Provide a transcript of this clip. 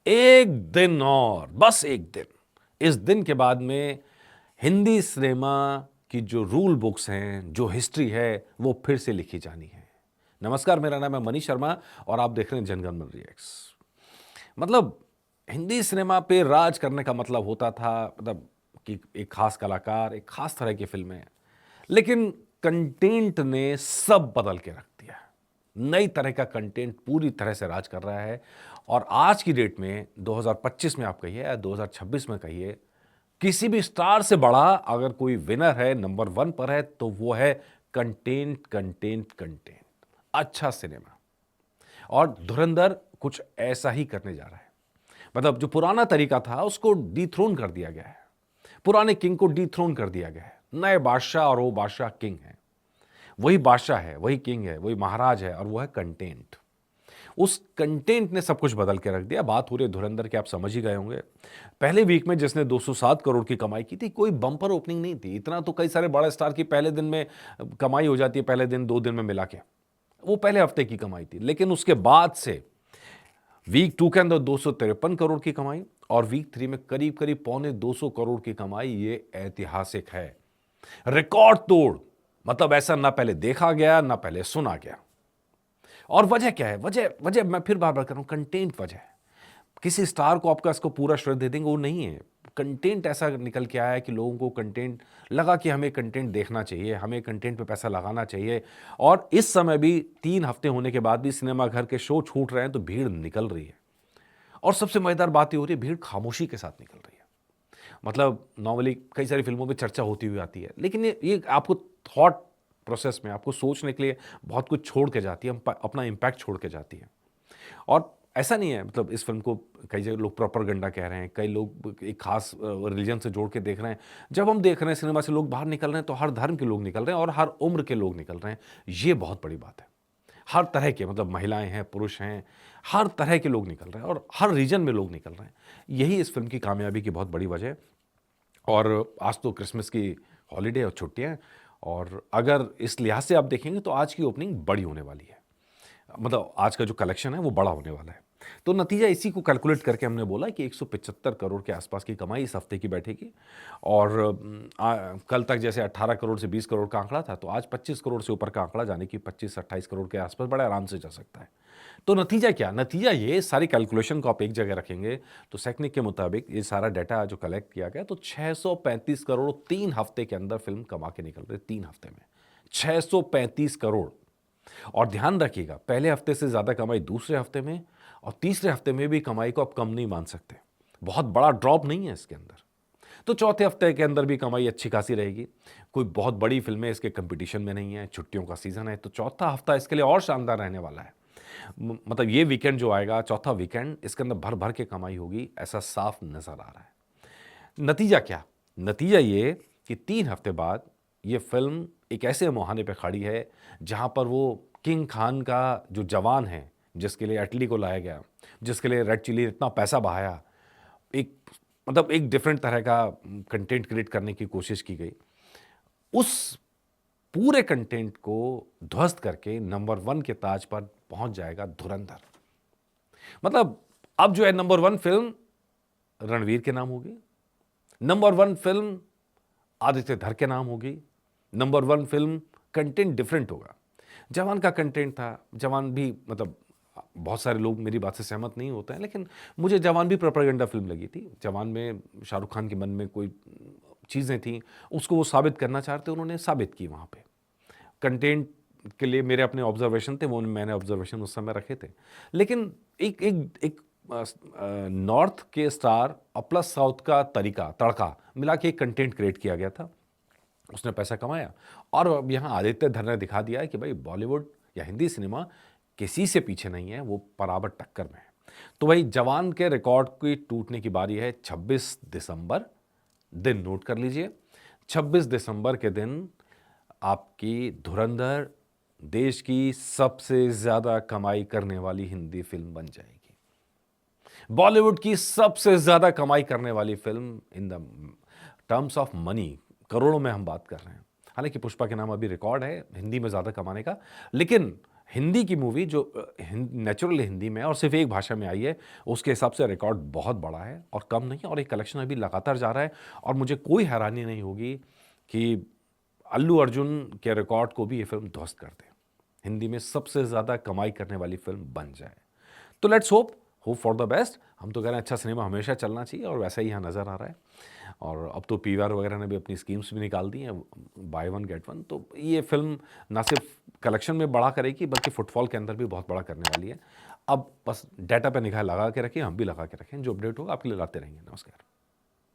एक दिन और, बस एक दिन। इस दिन के बाद में हिंदी सिनेमा की जो रूल बुक्स हैं, जो हिस्ट्री है, वो फिर से लिखी जानी है। नमस्कार, मेरा नाम है मनीष शर्मा और आप देख रहे हैं जनगण मन रिएक्ट्स। मतलब हिंदी सिनेमा पे राज करने का मतलब होता था मतलब कि एक खास कलाकार, एक खास तरह की फिल्में, लेकिन कंटेंट ने सब बदल के रख दिया। नई तरह का कंटेंट पूरी तरह से राज कर रहा है और आज की डेट में 2025 में आप कहिए या 2026 में कहिए, किसी भी स्टार से बड़ा अगर कोई विनर है, नंबर वन पर है, तो वो है कंटेंट कंटेंट कंटेंट, अच्छा सिनेमा। और धुरंधर कुछ ऐसा ही करने जा रहा है। मतलब जो पुराना तरीका था उसको डिथ्रोन कर दिया गया है, पुराने किंग को डिथ्रोन कर दिया गया है। नए बादशाह और वो बादशाह किंग है, वही बादशाह है, वही किंग है, वही महाराज है, और वो है कंटेंट। उस कंटेंट ने सब कुछ बदल के रख दिया। बात हो रही है धुरंधर की, आप समझ ही गए होंगे। पहले वीक में जिसने 207 करोड़ की कमाई की थी, कोई बम्पर ओपनिंग नहीं थी। इतना तो कई सारे बड़े स्टार की पहले दिन में कमाई हो जाती है, पहले दिन 2 दिन में मिला के। वो पहले हफ्ते की कमाई थी, लेकिन उसके बाद से वीक 2 के अंदर 253 करोड़ की कमाई और वीक 3 में करीब करीब पौने 200 करोड़ की कमाई। ये ऐतिहासिक है, रिकॉर्ड तोड़। मतलब ऐसा ना पहले देखा गया, ना पहले सुना गया। और वजह क्या है? वजह वजह मैं फिर बार बार कर रहा हूं, कंटेंट वजह है। किसी स्टार को आपका इसको पूरा श्रेय दे देंगे, वो नहीं है। कंटेंट ऐसा निकल के आया है कि लोगों को कंटेंट लगा कि हमें कंटेंट देखना चाहिए, हमें कंटेंट पे पैसा लगाना चाहिए। और इस समय भी 3 हफ्ते होने के बाद भी सिनेमा घर के शो छूट रहे हैं तो भीड़ निकल रही है। और सबसे मजेदार बात ये हो रही है, भीड़ खामोशी के साथ निकल रही है। मतलब नॉर्मली कई सारी फिल्मों में चर्चा होती हुई आती है, लेकिन ये आपको थॉट प्रोसेस में, आपको सोचने के लिए बहुत कुछ छोड़ के जाती है, अपना इम्पैक्ट छोड़ के जाती है। और ऐसा नहीं है, मतलब इस फिल्म को कई जगह लोग प्रोपेगेंडा कह रहे हैं, कई लोग एक खास रिलीजन से जोड़ के देख रहे हैं। जब हम देख रहे हैं सिनेमा से लोग बाहर निकल रहे हैं तो हर धर्म के लोग निकल रहे हैं और हर उम्र के लोग निकल रहे हैं। ये बहुत बड़ी बात है। हर तरह के, मतलब महिलाएं हैं, पुरुष हैं, हर तरह के लोग निकल रहे हैं और हर रीजन में लोग निकल रहे हैं। यही इस फिल्म की कामयाबी की बहुत बड़ी वजह है। और आज तो क्रिसमस की हॉलीडे और छुट्टियां हैं, और अगर इस लिहाज से आप देखेंगे तो आज की ओपनिंग बड़ी होने वाली है। मतलब आज का जो कलेक्शन है वो बड़ा होने वाला है। तो नतीजा इसी को कैलकुलेट करके हमने बोला कि 175 करोड़ के आसपास की कमाई इस हफ्ते की बैठेगी। और कल तक जैसे 18 करोड़ से 20 करोड़ का आंकड़ा था, तो आज 25 करोड़ से ऊपर का आंकड़ा, जाने की 25-28 करोड़ के आसपास बड़े आराम से जा सकता है। तो नतीजा क्या? नतीजा ये, सारी कैलकुलेशन को आप एक जगह रखेंगे तो सेक्निक के मुताबिक ये सारा डाटा जो कलेक्ट किया गया, तो 635 करोड़ 3 हफ्ते के अंदर फिल्म कमा के निकल रही, 3 हफ्ते में 635 करोड़। और ध्यान रखिएगा, पहले हफ्ते से ज्यादा कमाई दूसरे हफ्ते में, और तीसरे हफ्ते में भी कमाई को आप कम नहीं मान सकते। बहुत बड़ा ड्रॉप नहीं है इसके अंदर। तो चौथे हफ्ते के अंदर भी कमाई अच्छी खासी रहेगी। कोई बहुत बड़ी फिल्में इसके कंपटीशन में नहीं है, छुट्टियों का सीजन है, तो चौथा हफ्ता इसके लिए और शानदार रहने वाला है। मतलब ये वीकेंड जो आएगा, चौथा वीकेंड, इसके अंदर भर भर के कमाई होगी, ऐसा साफ नजर आ रहा है। नतीजा क्या? नतीजा ये कि 3 हफ्ते बाद ये फिल्म एक ऐसे मुहाने पे खड़ी है जहां पर वो किंग खान का जो जवान है, जिसके लिए अटली को लाया गया, जिसके लिए रेड चिली ने इतना पैसा बहाया, एक मतलब एक डिफरेंट तरह का कंटेंट क्रिएट करने की कोशिश की गई, उस पूरे कंटेंट को ध्वस्त करके नंबर 1 के ताज पर पहुंच जाएगा धुरंधर। मतलब अब जो है नंबर 1 फिल्म रणवीर के नाम होगी, नंबर 1 फिल्म आदित्य धर के नाम होगी, नंबर 1 फिल्म कंटेंट डिफरेंट होगा। जवान का कंटेंट था, जवान भी मतलब बहुत सारे लोग मेरी बात से सहमत नहीं होते हैं, लेकिन मुझे जवान भी प्रोपेगेंडा फिल्म लगी थी। जवान में शाहरुख खान के मन में कोई चीज़ें थी, उसको वो साबित करना चाहते, उन्होंने साबित की वहाँ पे। कंटेंट के लिए मेरे अपने ऑब्जर्वेशन थे, वो मैंने ऑब्जर्वेशन उस समय रखे थे। लेकिन एक एक एक नॉर्थ के स्टार और प्लस साउथ का तरीका, तड़का मिला के एक कंटेंट क्रिएट किया गया था, उसने पैसा कमाया। और अब यहाँ आदित्य धर ने दिखा दिया है कि भाई बॉलीवुड या हिंदी सिनेमा किसी से पीछे नहीं है, वो बराबर टक्कर में है। तो भाई जवान के रिकॉर्ड की टूटने की बारी है 26 दिसंबर, दिन नोट कर लीजिए। 26 दिसंबर के दिन आपकी धुरंधर देश की सबसे ज्यादा कमाई करने वाली हिंदी फिल्म बन जाएगी, बॉलीवुड की सबसे ज्यादा कमाई करने वाली film in the terms of money, करोड़ों में हम बात कर रहे हैं। हालांकि पुष्पा के नाम अभी रिकॉर्ड है हिंदी में ज्यादा कमाने का, लेकिन हिंदी की मूवी जो नेचुरल हिंदी में और सिर्फ एक भाषा में आई है, उसके हिसाब से रिकॉर्ड बहुत बड़ा है और कम नहीं, और एक कलेक्शन अभी लगातार जा रहा है। और मुझे कोई हैरानी नहीं होगी कि अल्लू अर्जुन के रिकॉर्ड को भी ये फिल्म ध्वस्त कर दे, हिंदी में सबसे ज़्यादा कमाई करने वाली फिल्म बन जाए। तो let's hope for the best. हम तो कह रहे हैं अच्छा सिनेमा हमेशा चलना चाहिए, और वैसा ही यहाँ नज़र आ रहा है। और अब तो पीवीआर वगैरह ने भी अपनी स्कीम्स भी निकाल दी हैं, बाय वन गेट वन। तो ये फिल्म ना सिर्फ कलेक्शन में बड़ा करेगी, बल्कि फुटफॉल के अंदर भी बहुत बड़ा करने वाली है। अब बस डाटा पे निगाह लगा के रखिए, हम भी लगा के रखें, जो अपडेट होगा आपके लिए लाते रहेंगे। नमस्कार।